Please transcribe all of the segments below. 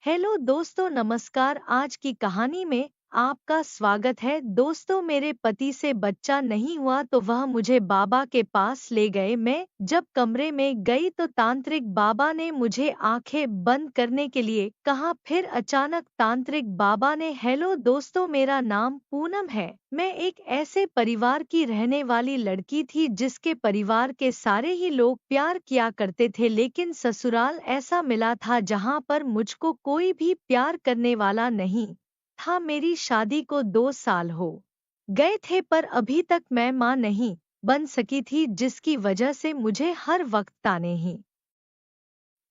Hello दोस्तों, नमस्कार। आज की कहानी में आपका स्वागत है। दोस्तों, मेरे पति से बच्चा नहीं हुआ तो वह मुझे बाबा के पास ले गए। मैं जब कमरे में गई तो तांत्रिक बाबा ने मुझे आंखें बंद करने के लिए कहा। फिर अचानक तांत्रिक बाबा ने, हेलो दोस्तों, मेरा नाम पूनम है। मैं एक ऐसे परिवार की रहने वाली लड़की थी जिसके परिवार के सारे ही लोग प्यार किया करते थे, लेकिन ससुराल ऐसा मिला था जहां पर मुझको कोई भी प्यार करने वाला नहीं था। मेरी शादी को 2 साल हो गए थे, पर अभी तक मैं मां नहीं बन सकी थी, जिसकी वजह से मुझे हर वक्त ताने ही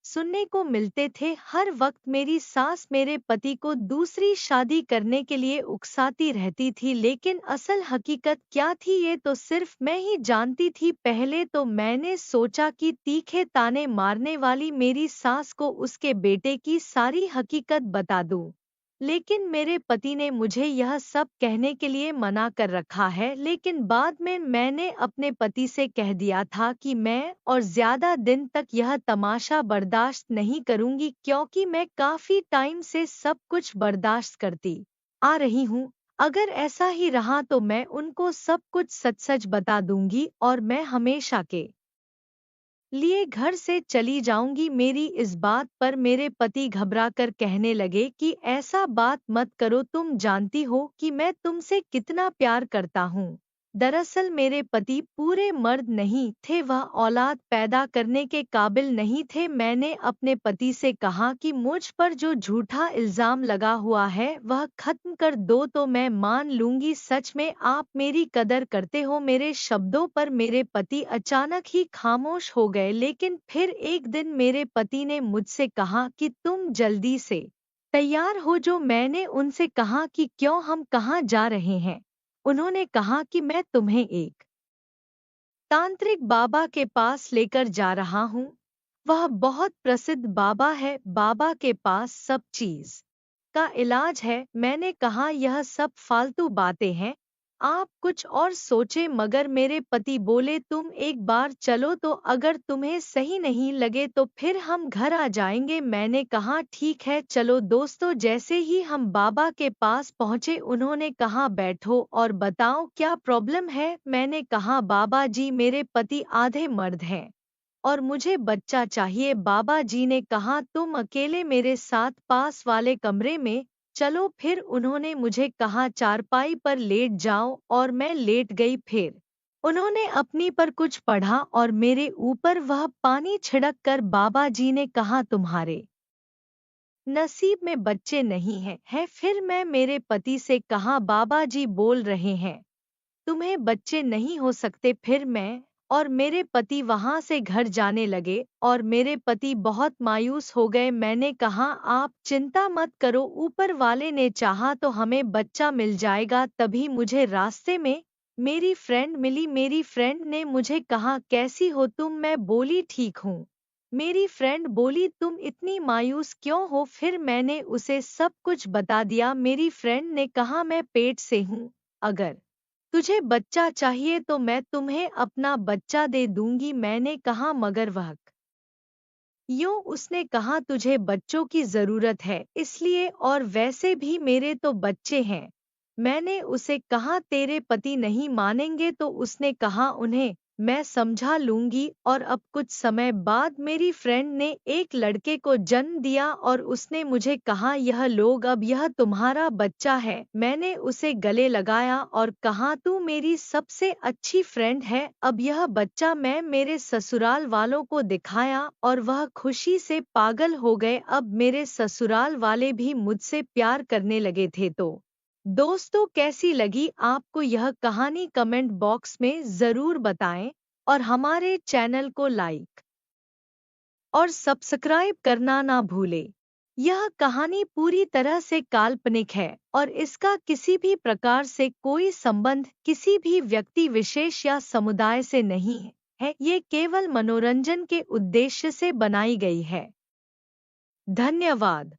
सुनने को मिलते थे। हर वक्त मेरी सास मेरे पति को दूसरी शादी करने के लिए उकसाती रहती थी, लेकिन असल हकीकत क्या थी ये तो सिर्फ मैं ही जानती थी। पहले तो मैंने सोचा कि तीखे ताने मारने वाली मेरी सास को उसके बेटे की सारी हकीकत बता दूं, लेकिन मेरे पति ने मुझे यह सब कहने के लिए मना कर रखा है। लेकिन बाद में मैंने अपने पति से कह दिया था कि मैं और ज्यादा दिन तक यह तमाशा बर्दाश्त नहीं करूंगी, क्योंकि मैं काफी टाइम से सब कुछ बर्दाश्त करती आ रही हूँ। अगर ऐसा ही रहा तो मैं उनको सब कुछ सच सच बता दूंगी और मैं हमेशा के लिए घर से चली जाऊंगी। मेरी इस बात पर मेरे पति घबराकर कहने लगे कि ऐसा बात मत करो, तुम जानती हो कि मैं तुमसे कितना प्यार करता हूँ। दरअसल मेरे पति पूरे मर्द नहीं थे, वह औलाद पैदा करने के काबिल नहीं थे। मैंने अपने पति से कहा कि मुझ पर जो झूठा इल्जाम लगा हुआ है वह खत्म कर दो तो मैं मान लूंगी। सच में आप मेरी कदर करते हो। मेरे शब्दों पर मेरे पति अचानक ही खामोश हो गए, लेकिन फिर एक दिन मेरे पति ने मुझसे कहा कि तुम जल्दी से तैयार हो। जो मैंने उनसे कहा कि क्यों, हम कहाँ जा रहे हैं? उन्होंने कहा कि मैं तुम्हें एक तांत्रिक बाबा के पास लेकर जा रहा हूँ। वह बहुत प्रसिद्ध बाबा है, बाबा के पास सब चीज का इलाज है। मैंने कहा यह सब फालतू बातें हैं, आप कुछ और सोचे। मगर मेरे पति बोले तुम एक बार चलो तो अगर तुम्हें सही नहीं लगे तो फिर हम घर आ जाएंगे। मैंने कहा ठीक है चलो। दोस्तों, जैसे ही हम बाबा के पास पहुंचे उन्होंने कहा बैठो और बताओ क्या प्रॉब्लम है। मैंने कहा बाबा जी, मेरे पति आधे मर्द हैं और मुझे बच्चा चाहिए। बाबा जी ने कहा तुम अकेले मेरे साथ पास वाले कमरे में चलो। फिर उन्होंने मुझे कहा चारपाई पर लेट जाओ और मैं लेट गई। फिर उन्होंने अपनी पर कुछ पढ़ा और मेरे ऊपर वह पानी छिड़क कर बाबा जी ने कहा तुम्हारे नसीब में बच्चे नहीं हैं। फिर मैं मेरे पति से कहा बाबा जी बोल रहे हैं तुम्हें बच्चे नहीं हो सकते। फिर मैं और मेरे पति वहां से घर जाने लगे और मेरे पति बहुत मायूस हो गए। मैंने कहा आप चिंता मत करो, ऊपर वाले ने चाहा तो हमें बच्चा मिल जाएगा। तभी मुझे रास्ते में मेरी फ्रेंड मिली। मेरी फ्रेंड ने मुझे कहा कैसी हो तुम? मैं बोली ठीक हूँ। मेरी फ्रेंड बोली तुम इतनी मायूस क्यों हो? फिर मैंने उसे सब कुछ बता दिया। मेरी फ्रेंड ने कहा मैं पेट से हूँ, अगर तुझे बच्चा चाहिए तो मैं तुम्हें अपना बच्चा दे दूंगी। मैंने कहा मगर वह यूं? उसने कहा तुझे बच्चों की जरूरत है इसलिए, और वैसे भी मेरे तो बच्चे हैं। मैंने उसे कहा तेरे पति नहीं मानेंगे तो उसने कहा उन्हें मैं समझा लूंगी। और अब कुछ समय बाद मेरी फ्रेंड ने एक लड़के को जन्म दिया और उसने मुझे कहा यह लोग अब यह तुम्हारा बच्चा है। मैंने उसे गले लगाया और कहा तू मेरी सबसे अच्छी फ्रेंड है। अब यह बच्चा मैं मेरे ससुराल वालों को दिखाया और वह खुशी से पागल हो गए। अब मेरे ससुराल वाले भी मुझसे प्यार करने लगे थे। तो दोस्तों, कैसी लगी आपको यह कहानी? कमेंट बॉक्स में जरूर बताएं और हमारे चैनल को लाइक और सब्सक्राइब करना ना भूलें। यह कहानी पूरी तरह से काल्पनिक है और इसका किसी भी प्रकार से कोई संबंध किसी भी व्यक्ति विशेष या समुदाय से नहीं है। ये केवल मनोरंजन के उद्देश्य से बनाई गई है। धन्यवाद।